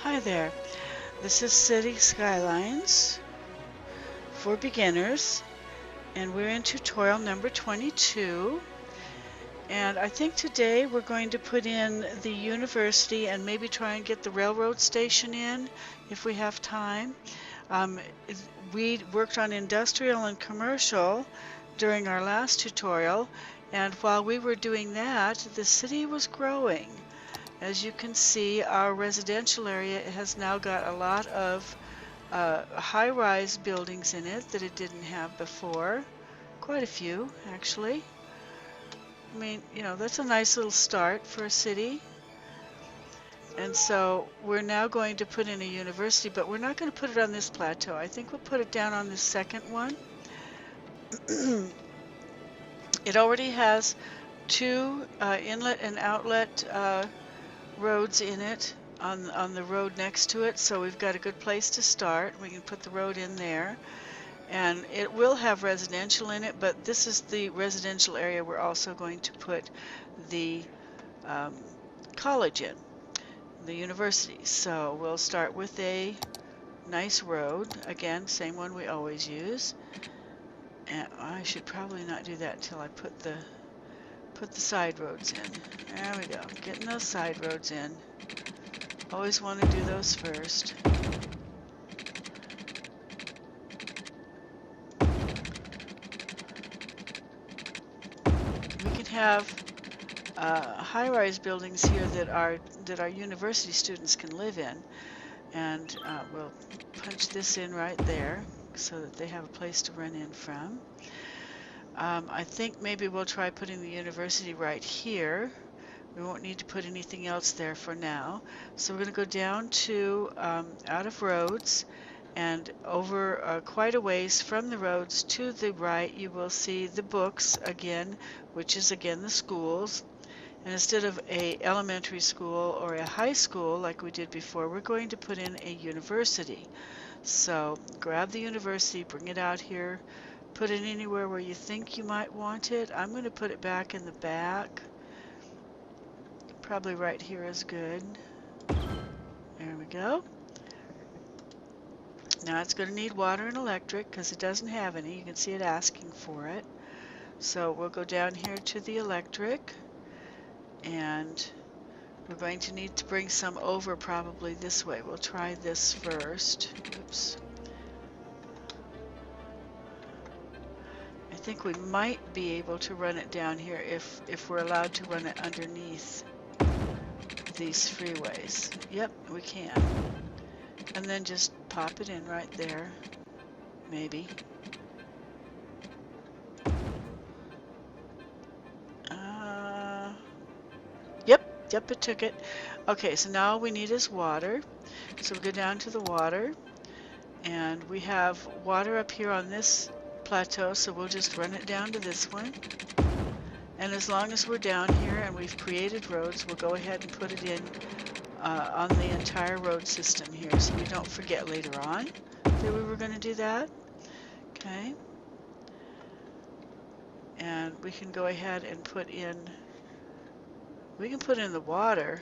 Hi there, this is City Skylines for beginners, and we're in tutorial number 22. And I think today we're going to put in the university and maybe try and get the railroad station in if we have time. Um, we worked on industrial and commercial during our last tutorial, and while we were doing that, the city was growing. As you can see, our residential area has now got a lot of high-rise buildings in it that it didn't have before. Quite a few, actually. I mean, you know, that's a nice little start for a city. And so we're now going to put in a university, but we're not going to put it on this plateau. I think we'll put it down on the second one. It already has two inlet and outlet roads in it on the road next to it, so we've got a good place to start. We can put the road in there, and it will have residential in it, but this is the residential area we're also going to put the college in, the university. So we'll start with a nice road, again, same one we always use. And I should probably not do that until I put the side roads in. There we go, getting those side roads in. Always want to do those first. We can have high-rise buildings here that our university students can live in, and we'll punch this in right there so that they have a place to run in from. I think maybe we'll try putting the university right here. We won't need to put anything else there for now. So we're going to go down to out of roads, and over quite a ways from the roads to the right you will see the books again, which is again the schools. And instead of a elementary school or a high school like we did before, we're going to put in a university. So grab the university, bring it out here, put it anywhere where you think you might want it. I'm going to put it back in the back. Probably right here is good. There we go. Now it's going to need water and electric because it doesn't have any. You can see it asking for it. So we'll go down here to the electric, and we're going to need to bring some over probably this way. We'll try this first. Oops. I think we might be able to run it down here if we're allowed to run it underneath these freeways. Yep, we can. And then just pop it in right there, maybe. Yep, it took it. Okay, so now all we need is water. So we go down to the water, and we have water up here on this plateau, so we'll just run it down to this one. And as long as we're down here and we've created roads, we'll go ahead and put it in on the entire road system here, so we don't forget later on that we were going to do that. Okay. And we can go ahead and put in, we can put in the water,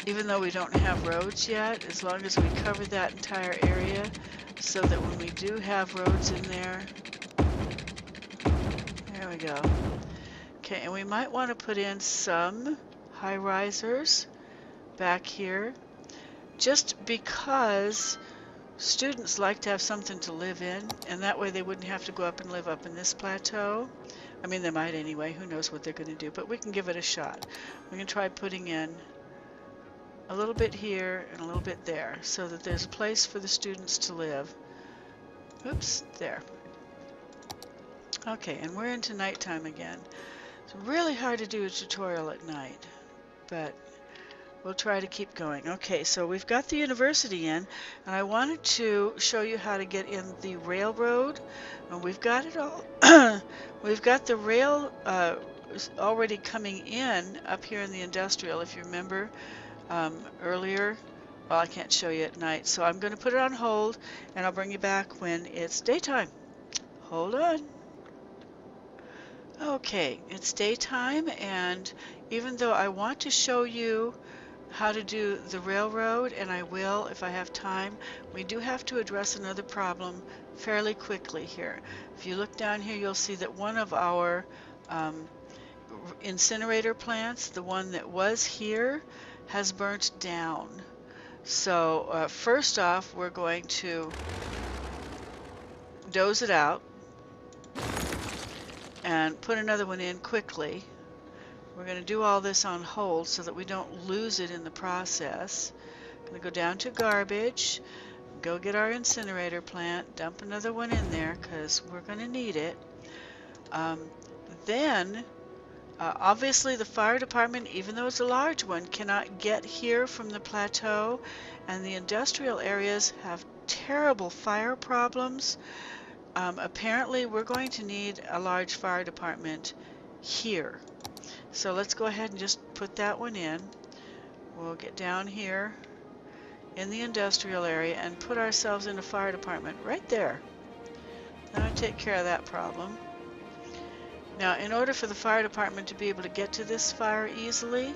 even though we don't have roads yet, as long as we cover that entire area, so that when we do have roads in there, there we go. Okay, and we might want to put in some high-risers back here, just because students like to have something to live in, and that way they wouldn't have to go up and live up in this plateau. I mean, they might anyway, who knows what they're going to do, but we can give it a shot. We can try putting in a little bit here and a little bit there, so that there's a place for the students to live. Oops, there. Okay, and we're into nighttime again. It's really hard to do a tutorial at night, but we'll try to keep going. Okay, so we've got the university in, and I wanted to show you how to get in the railroad. And we've got it all. We've got the rail already coming in up here in the industrial, if you remember earlier. Well, I can't show you at night, so I'm going to put it on hold, and I'll bring you back when it's daytime. Hold on. Okay, it's daytime, and even though I want to show you how to do the railroad, and I will if I have time. We do have to address another problem fairly quickly here. If you look down here, you'll see that one of our incinerator plants, the one that was here, has burnt down. So first off, we're going to doze it out and put another one in quickly. We're going to do all this on hold so that we don't lose it in the process. I'm going to go down to garbage, go get our incinerator plant, dump another one in there because we're going to need it. Then, obviously the fire department, even though it's a large one, cannot get here from the plateau, and the industrial areas have terrible fire problems. Apparently we're going to need a large fire department here. So let's go ahead and just put that one in. We'll get down here in the industrial area and put ourselves in a fire department right there. That'll take care of that problem. Now, in order for the fire department to be able to get to this fire easily,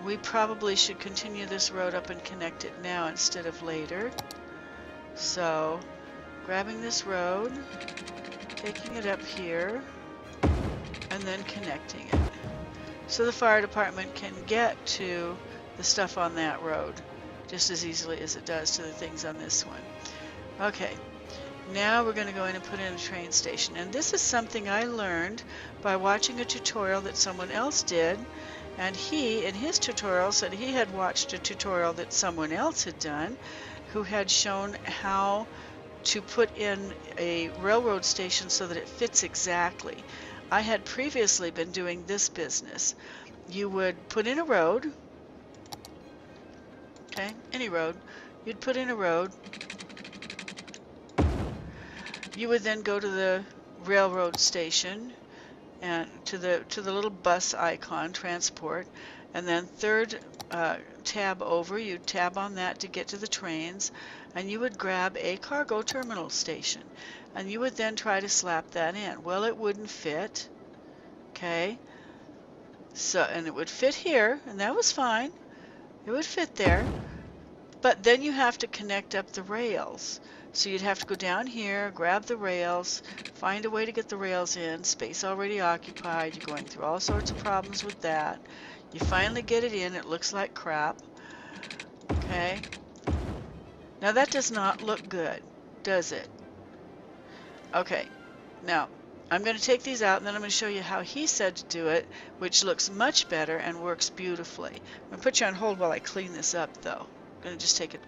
we probably should continue this road up and connect it now instead of later. So, grabbing this road, taking it up here, and then connecting it. So the fire department can get to the stuff on that road just as easily as it does to the things on this one. Okay, now we're going to go in and put in a train station. And this is something I learned by watching a tutorial that someone else did. And he, in his tutorial, said he had watched a tutorial that someone else had done who had shown how to put in a railroad station so that it fits exactly. I had previously been doing this business. You would put in a road, okay, any road. You'd put in a road. You would then go to the railroad station and to the little bus icon, transport, and then third tab over, you'd tab on that to get to the trains, and you would grab a cargo terminal station, and you would then try to slap that in. Well, it wouldn't fit, okay? So, and it would fit here, and that was fine. It would fit there, but then you have to connect up the rails. So you'd have to go down here, grab the rails, find a way to get the rails in, space already occupied, you're going through all sorts of problems with that. You finally get it in, it looks like crap. Okay. Now that does not look good, does it? Okay. Now, I'm going to take these out and then I'm going to show you how he said to do it, which looks much better and works beautifully. I'm going to put you on hold while I clean this up though. I'm going to just take it.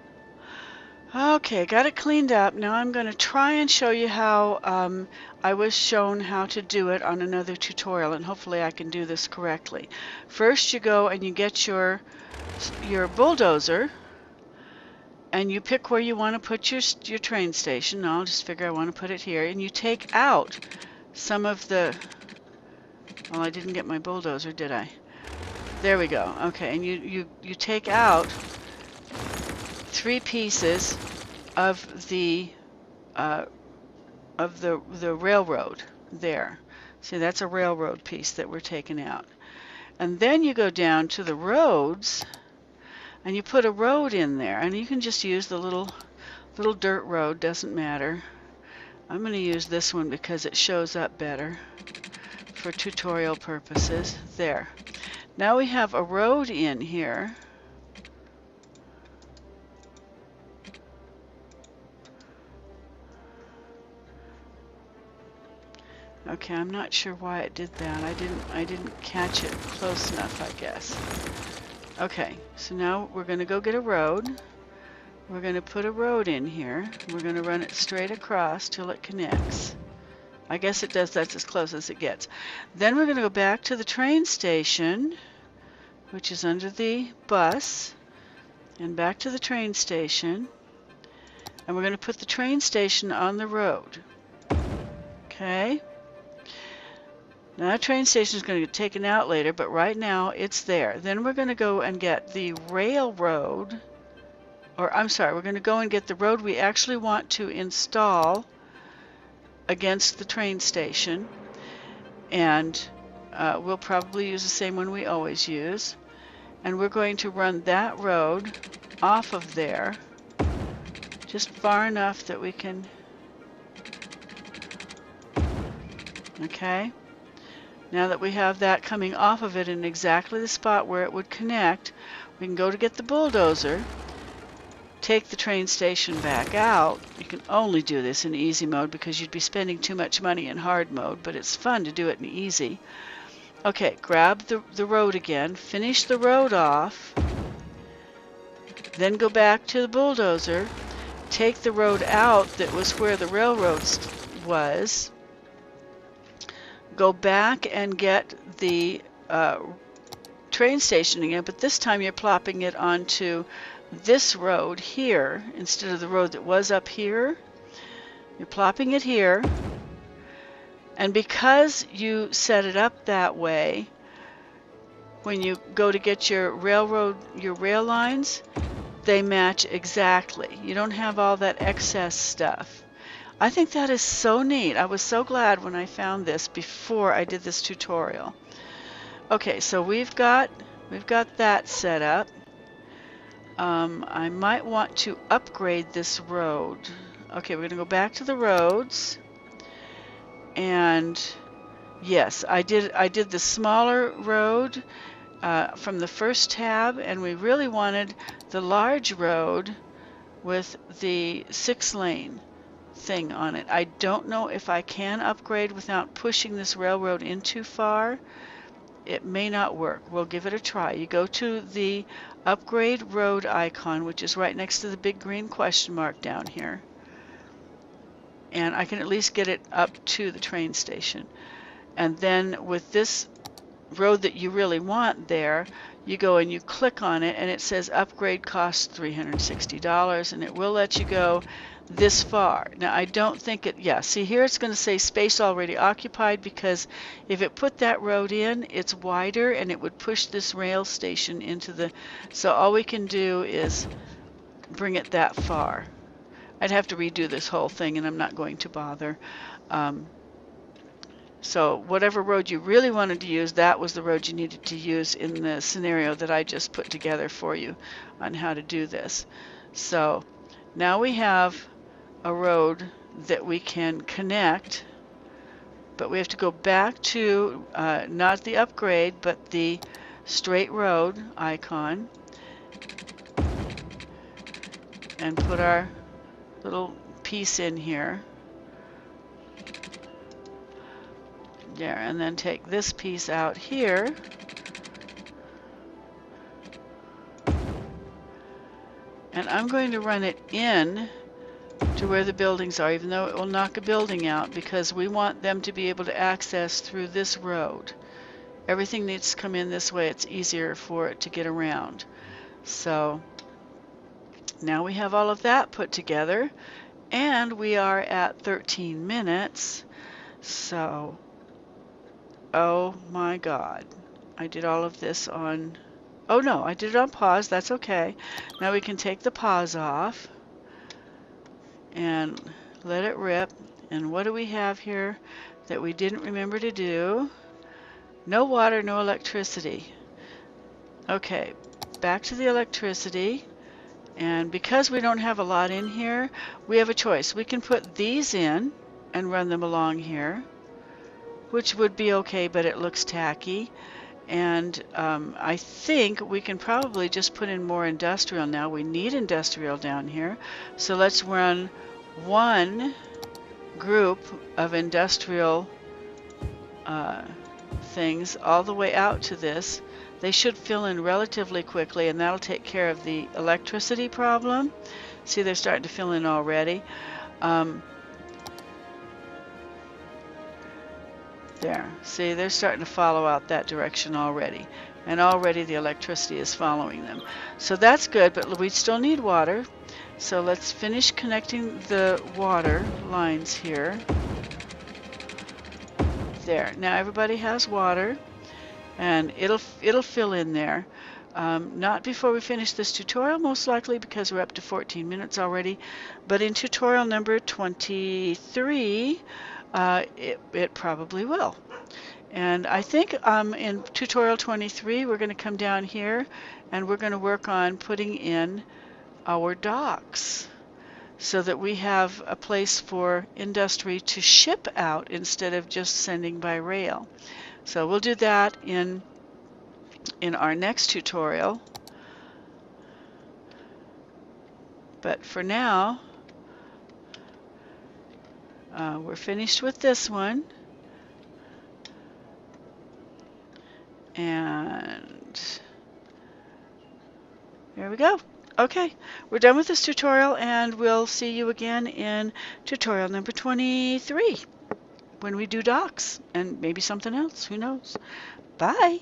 Okay, got it cleaned up. Now I'm going to try and show you how I was shown how to do it on another tutorial, and hopefully I can do this correctly. First you go and you get your bulldozer and you pick where you want to put your train station. I'll just figure I want to put it here, and you take out some of the, well, I didn't get my bulldozer, did I? There we go. Okay, and you take out 3 pieces of the railroad there. See, that's a railroad piece that we're taking out. And then you go down to the roads and you put a road in there, and you can just use the little dirt road, doesn't matter. I'm going to use this one because it shows up better for tutorial purposes. There. Now we have a road in here. Okay, I'm not sure why it did that. I didn't catch it close enough, I guess. Okay, so now we're going to go get a road. We're going to put a road in here. We're going to run it straight across till it connects. I guess it does. That's as close as it gets. Then we're going to go back to the train station, which is under the bus, and back to the train station. And we're going to put the train station on the road. Okay? Now that train station is going to get taken out later, but right now it's there. Then we're going to go and get the railroad, or I'm sorry, we're going to go and get the road we actually want to install against the train station, and we'll probably use the same one we always use. and we're going to run that road off of there just far enough that we can, okay? Now that we have that coming off of it in exactly the spot where it would connect, we can go to get the bulldozer, take the train station back out. You can only do this in easy mode because you'd be spending too much money in hard mode, but it's fun to do it in easy. Okay, grab the road again, finish the road off, then go back to the bulldozer, take the road out that was where the railroad was, go back and get the train station again, but this time you're plopping it onto this road here instead of the road that was up here. You're plopping it here, and because you set it up that way, when you go to get your rail lines, they match exactly. You don't have all that excess stuff. I think that is so neat. I was so glad when I found this before I did this tutorial. Okay, so we've got that set up. I might want to upgrade this road. Okay, we're going to go back to the roads, and yes, I did the smaller road from the first tab, and we really wanted the large road with the 6-lane thing on it. I don't know if I can upgrade without pushing this railroad in too far. It may not work. We'll give it a try. You go to the upgrade road icon, which is right next to the big green question mark down here, and I can at least get it up to the train station. And then with this road that you really want there, you go and you click on it, and it says upgrade costs $360, and it will let you go this far. Now I don't think it, yeah, see here it's going to say space already occupied, because if it put that road in, it's wider and it would push this rail station into the, so all we can do is bring it that far. I'd have to redo this whole thing, and I'm not going to bother. So whatever road you really wanted to use, that was the road you needed to use in the scenario that I just put together for you on how to do this. So now we have a road that we can connect, but we have to go back to not the upgrade, but the straight road icon, and put our little piece in here. There, and then take this piece out here, and I'm going to run it in to where the buildings are, even though it will knock a building out, because we want them to be able to access through this road. Everything needs to come in this way. It's easier for it to get around. So now we have all of that put together, and we are at 13 minutes. So oh my God, I did all of this on, oh no, I did it on pause. That's okay. Now we can take the pause off and let it rip. And what do we have here that we didn't remember to do? No water, no electricity. Okay, back to the electricity. And because we don't have a lot in here, we have a choice. We can put these in and run them along here, which would be okay, but it looks tacky. And I think we can probably just put in more industrial now. We need industrial down here. So let's run one group of industrial things all the way out to this. They should fill in relatively quickly, and that'll take care of the electricity problem. See, they're starting to fill in already. There, see, they're starting to follow out that direction already, and already the electricity is following them. So that's good, but we still need water. So let's finish connecting the water lines here. There, now everybody has water, and it'll fill in there. Not before we finish this tutorial, most likely, because we're up to 14 minutes already, but in tutorial number 23, it probably will. And I think in tutorial 23 we're going to come down here and we're going to work on putting in our docks so that we have a place for industry to ship out instead of just sending by rail. So we'll do that in our next tutorial. But for now, we're finished with this one. And there we go. Okay, we're done with this tutorial, and we'll see you again in tutorial number 23 when we do docks and maybe something else. Who knows? Bye.